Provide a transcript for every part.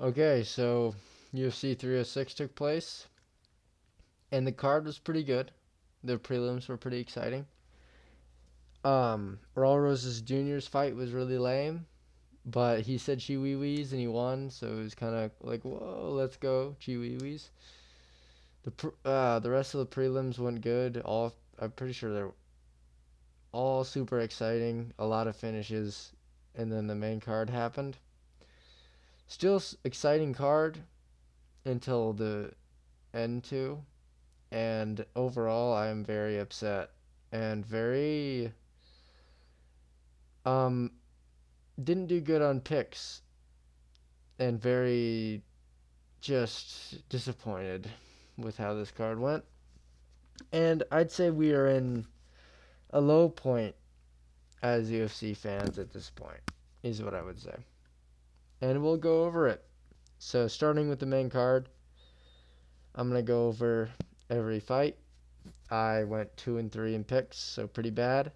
Okay, so UFC 306 took place, and the card was pretty good. The prelims were pretty exciting. Raul Rosas Jr.'s fight was really lame, but he said chi wee wees and he won, so it was kind of like, whoa, let's go, chi wee wees. The rest of the prelims went good. All I'm pretty sure they're all super exciting. A lot of finishes, and then the main card happened. Still exciting card until the end too. And overall, I am very upset and very um didn't do good on picks and very just disappointed with how this card went. And I'd say we are in a low point as UFC fans at this point, is what I would say. And we'll go over it. So, starting with the main card, I'm going to go over every fight. I went 2 and 3 in picks, so pretty bad.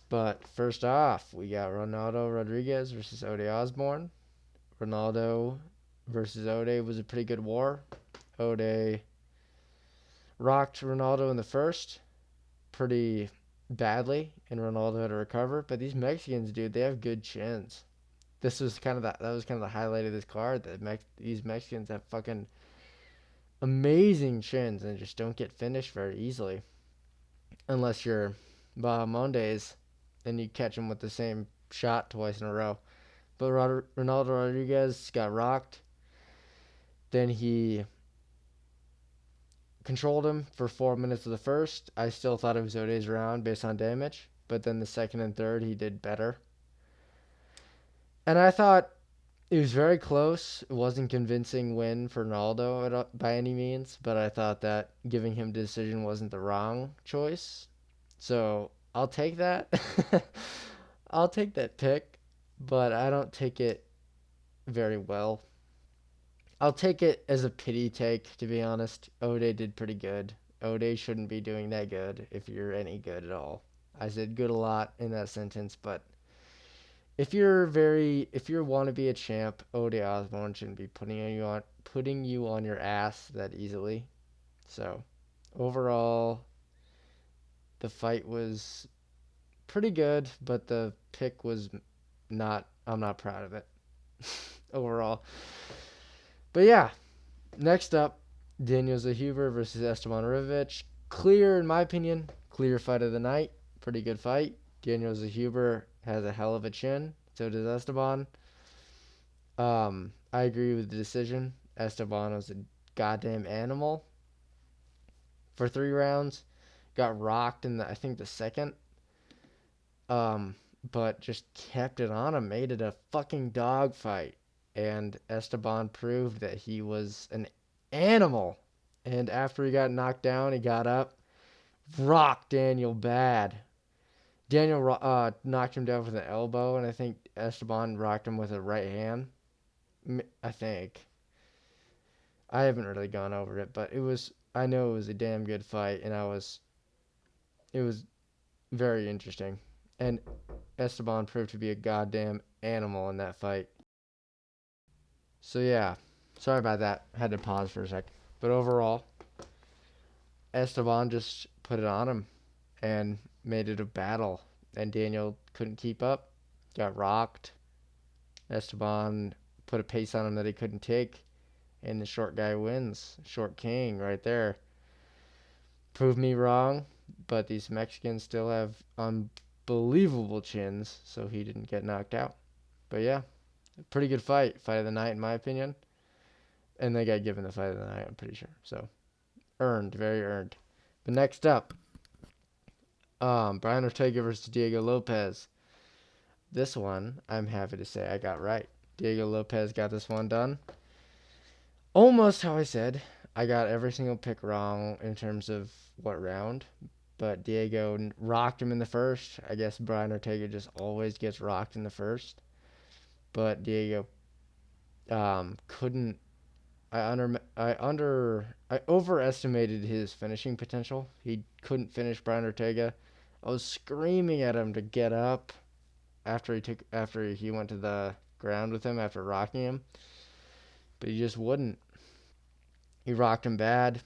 But first off, we got Ronaldo Rodriguez versus Ode Osborne. Ronaldo versus Ode was a pretty good war. Ode rocked Ronaldo in the first pretty badly, and Ronaldo had to recover. But these Mexicans, dude, they have good chins. This was kind of that was kind of the highlight of this card. That these Mexicans have fucking amazing chins and just don't get finished very easily, unless you're Bahamondes and you catch them with the same shot twice in a row. But Ronaldo Rodriguez got rocked. Then he controlled him for 4 minutes of the first. I still thought it was Ode's round based on damage, but then the second and third he did better. And I thought it was very close. It wasn't convincing win for Ronaldo by any means, but I thought that giving him decision wasn't the wrong choice. So I'll take that. I'll take that pick, but I don't take it very well. I'll take it as a pity take, to be honest. Ode did pretty good. Ode shouldn't be doing that good if you're any good at all. I said good a lot in that sentence, but if you want to be a champ, Ode Osborne shouldn't be putting you on your ass that easily. So overall, the fight was pretty good, but the pick was not. I'm not proud of it overall. But yeah, next up, Daniel Zahuber versus Esteban Rivic. Clear, in my opinion, clear fight of the night. Pretty good fight. Daniel Zahuber has a hell of a chin. So does Esteban. I agree with the decision. Esteban was a goddamn animal for 3 rounds. Got rocked in I think the second. Um, but just kept it on him. Made it a fucking dogfight. And Esteban proved that he was an animal. And after he got knocked down, he got up, rocked Daniel bad. Daniel knocked him down with an elbow, and I think Esteban rocked him with a right hand. I think. I haven't really gone over it, but it was. I know it was a damn good fight, and It was very interesting, and Esteban proved to be a goddamn animal in that fight. So yeah, sorry about that. Had to pause for a sec, but overall, Esteban just put it on him and made it a battle. And Daniel couldn't keep up, got rocked. Esteban put a pace on him that he couldn't take, and the short guy wins. Short king right there. Prove me wrong, but these Mexicans still have unbelievable chins, so he didn't get knocked out. But yeah, pretty good fight. Fight of the night, in my opinion. And they got given the fight of the night, I'm pretty sure. So earned, very earned. But next up, Brian Ortega versus Diego Lopez. This one, I'm happy to say I got right. Diego Lopez got this one done. Almost how I said. I got every single pick wrong in terms of what round, but Diego rocked him in the first. I guess Brian Ortega just always gets rocked in the first, but Diego couldn't. I overestimated his finishing potential. He couldn't finish Brian Ortega. I was screaming at him to get up after he went to the ground with him after rocking him. but he just wouldn't. He rocked him bad,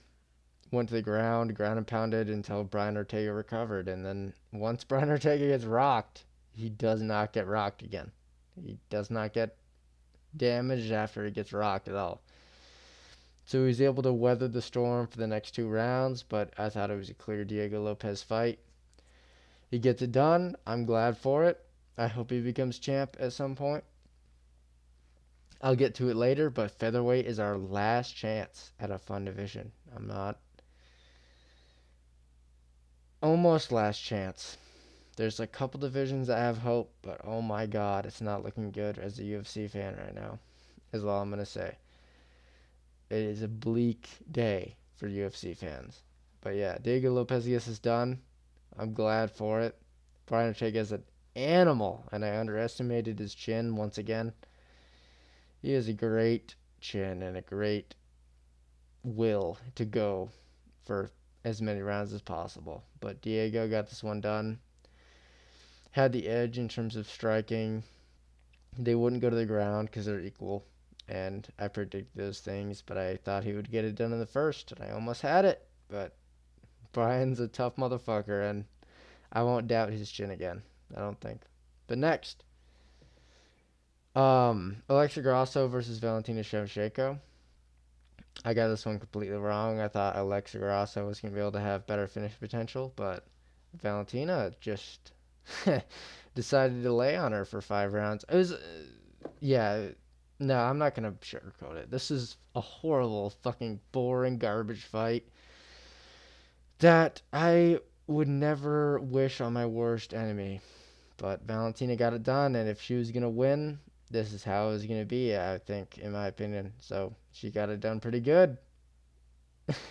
went to the ground and pounded until Brian Ortega recovered. And then once Brian Ortega gets rocked, he does not get rocked again. He does not get damaged after he gets rocked at all. So he's able to weather the storm for the next 2 rounds, but I thought it was a clear Diego Lopez fight. He gets it done. I'm glad for it. I hope he becomes champ at some point. I'll get to it later, but featherweight is our last chance at a fun division. I'm not. Almost last chance. There's a couple divisions that have hope, but oh my god, it's not looking good as a UFC fan right now, is all I'm going to say. It is a bleak day for UFC fans. But yeah, Diego Lopez gets this done. I'm glad for it. Brian Ortega is an animal, and I underestimated his chin once again. He has a great chin and a great will to go for as many rounds as possible. But Diego got this one done. Had the edge in terms of striking. They wouldn't go to the ground because they're equal. And I predicted those things, but I thought he would get it done in the first, and I almost had it. But Brian's a tough motherfucker, and I won't doubt his chin again. I don't think. But next, Alexa Grasso versus Valentina Shevchenko. I got this one completely wrong. I thought Alexa Grasso was going to be able to have better finish potential, but Valentina just decided to lay on her for 5 rounds. It was, yeah, no, I'm not going to sugarcoat it. This is a horrible, fucking boring garbage fight that I would never wish on my worst enemy. But Valentina got it done, and if she was going to win, this is how it was going to be, I think, in my opinion. So she got it done pretty good.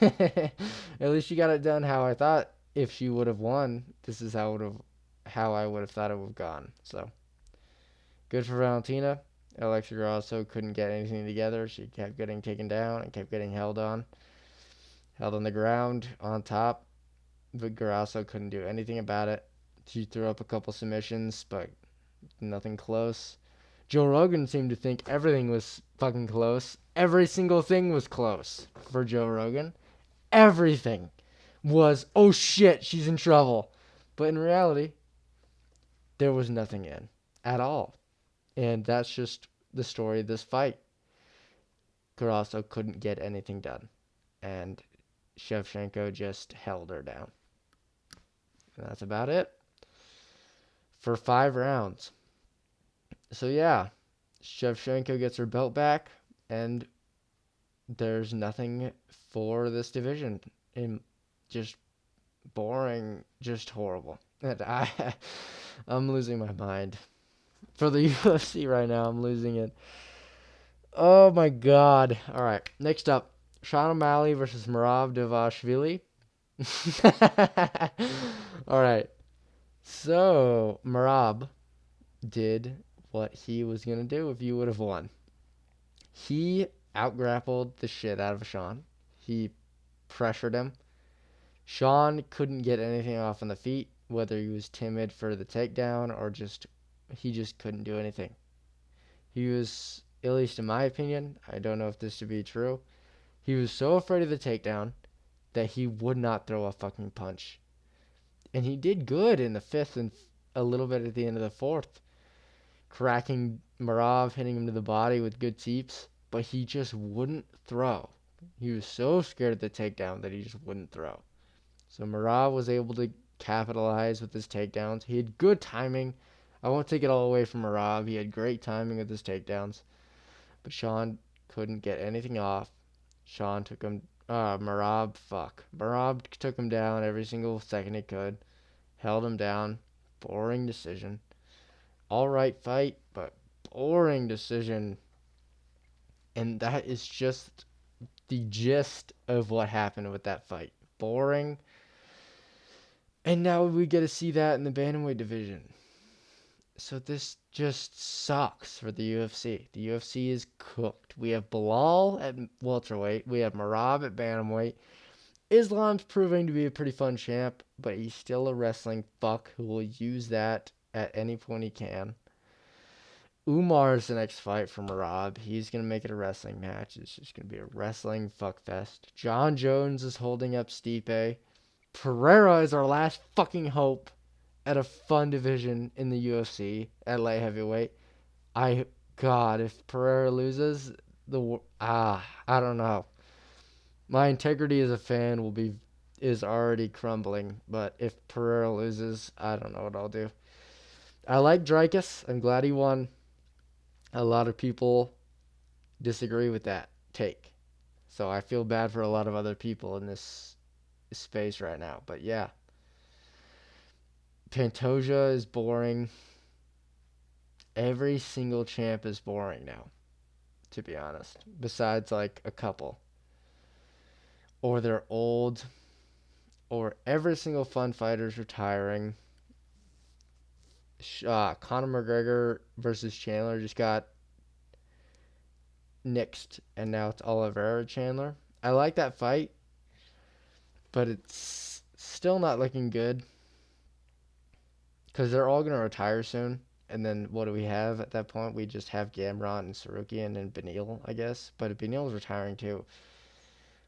At least she got it done how I thought if she would have won, this is how I would have thought it would have gone. So good for Valentina. Alexa Grasso couldn't get anything together. She kept getting taken down and kept getting held on the ground on top. But Grasso couldn't do anything about it. She threw up a couple submissions, but nothing close. Joe Rogan seemed to think everything was fucking close. Every single thing was close for Joe Rogan. Everything was, oh shit, she's in trouble. But in reality, there was nothing in at all. And that's just the story of this fight. Grasso couldn't get anything done. And Shevchenko just held her down. And that's about it for 5 rounds. So yeah, Shevchenko gets her belt back, and there's nothing for this division. Just boring, just horrible. And I'm losing my mind. For the UFC right now, I'm losing it. Oh my god. Alright, next up, Sean O'Malley versus Merab Dvalishvili. Alright, so Merab did what he was going to do if you would have won. He outgrappled the shit out of Sean. He pressured him. Sean couldn't get anything off on the feet, whether he was timid for the takedown or he just couldn't do anything. He was, at least in my opinion, I don't know if this to be true, he was so afraid of the takedown that he would not throw a fucking punch. And he did good in the fifth and a little bit at the end of the fourth, cracking Merab, hitting him to the body with good teeps, but he just wouldn't throw. He was so scared of the takedown that he just wouldn't throw. So Merab was able to capitalize with his takedowns. He had good timing. I won't take it all away from Merab. He had great timing with his takedowns. But Sean couldn't get anything off. Sean took him... Merab took him down every single second he could. Held him down. Boring decision. Alright fight, but boring decision. And that is just the gist of what happened with that fight. Boring. And now we get to see that in the bantamweight division. So this just sucks for the UFC. The UFC is cooked. We have Bilal at welterweight. We have Merab at bantamweight. Islam's proving to be a pretty fun champ, but he's still a wrestling fuck who will use that at any point he can. Umar's the next fight from Rob. He's going to make it a wrestling match. It's just going to be a wrestling fuckfest. John Jones is holding up Stipe. Pereira is our last fucking hope at a fun division in the UFC at light heavyweight. God, if Pereira loses, I don't know. My integrity as a fan is already crumbling, but if Pereira loses, I don't know what I'll do. I like Dreykus. I'm glad he won. A lot of people disagree with that take. So I feel bad for a lot of other people in this space right now. But yeah, Pantoja is boring. Every single champ is boring now, to be honest. Besides like a couple. Or they're old. Or every single fun fighter's retiring. Conor McGregor versus Chandler just got nixed, and now it's Oliveira Chandler. I like that fight, but it's still not looking good because they're all going to retire soon. And then what do we have at that point? We just have Gamrot and Sarukian and Beneil, I guess. But if Beneil's retiring too,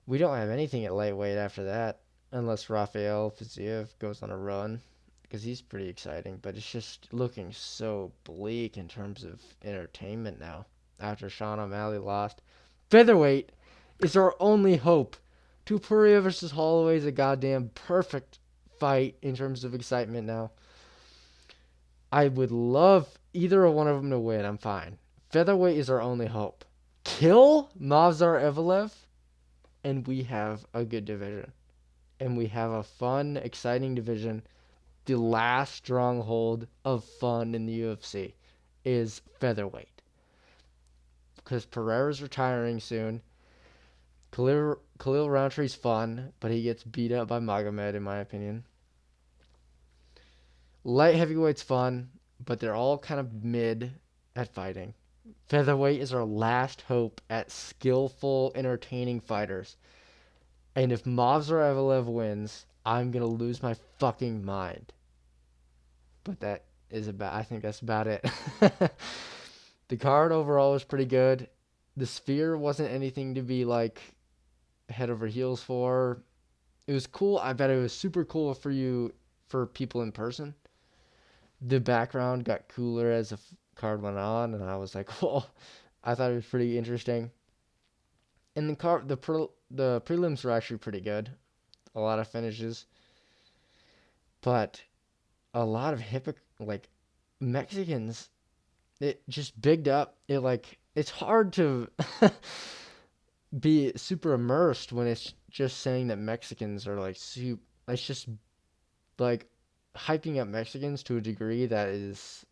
we don't have anything at lightweight after that, unless Rafael Fiziev goes on a run, because he's pretty exciting. But it's just looking so bleak in terms of entertainment now after Sean O'Malley lost. Featherweight is our only hope. Topuria versus Holloway is a goddamn perfect fight in terms of excitement now. I would love either one of them to win. I'm fine. Featherweight is our only hope. Kill Movsar Evelev, and we have a good division. And we have a fun, exciting division. The last stronghold of fun in the UFC is featherweight. Because Pereira's retiring soon. Khalil Rountree's fun, but he gets beat up by Magomed, in my opinion. Light heavyweight's fun, but they're all kind of mid at fighting. Featherweight is our last hope at skillful, entertaining fighters. And if Movsar Evelev wins, I'm going to lose my fucking mind. But I think that's about it. The card overall was pretty good. The Sphere wasn't anything to be like head over heels for. It was cool. I bet it was super cool for people in person. The background got cooler as the card went on, and I was like, whoa. I thought it was pretty interesting. And the prelims were actually pretty good. A lot of finishes. But a lot of Mexicans, it just bigged up. It's hard to be super immersed when it's just saying that Mexicans are it's just like hyping up Mexicans to a degree that is,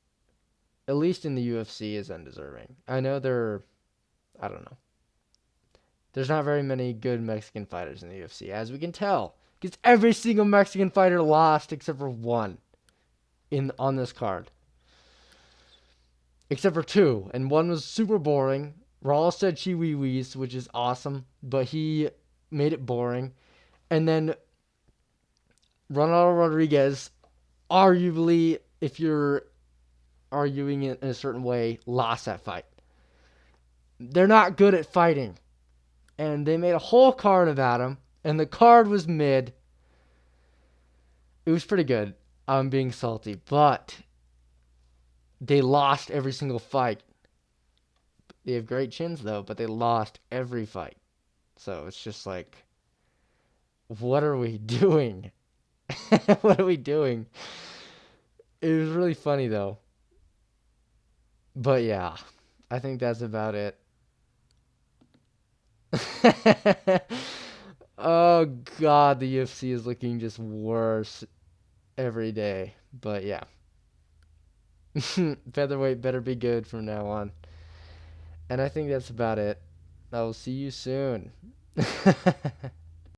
at least in the UFC, is undeserving. I know I don't know. There's not very many good Mexican fighters in the UFC, as we can tell, because every single Mexican fighter lost except for one on this card. Except for two, and one was super boring. Raul said Chiwiwis, which is awesome, but he made it boring. And then Ronaldo Rodriguez, arguably, if you're arguing it in a certain way, lost that fight. They're not good at fighting. And they made a whole card about him, and the card was mid. It was pretty good. I'm being salty, but they lost every single fight. They have great chins, though, but they lost every fight. So it's just like, what are we doing? What are we doing? It was really funny, though. But yeah, I think that's about it. Oh, God, the UFC is looking just worse every day. But yeah. Featherweight better be good from now on. And I think that's about it. I will see you soon.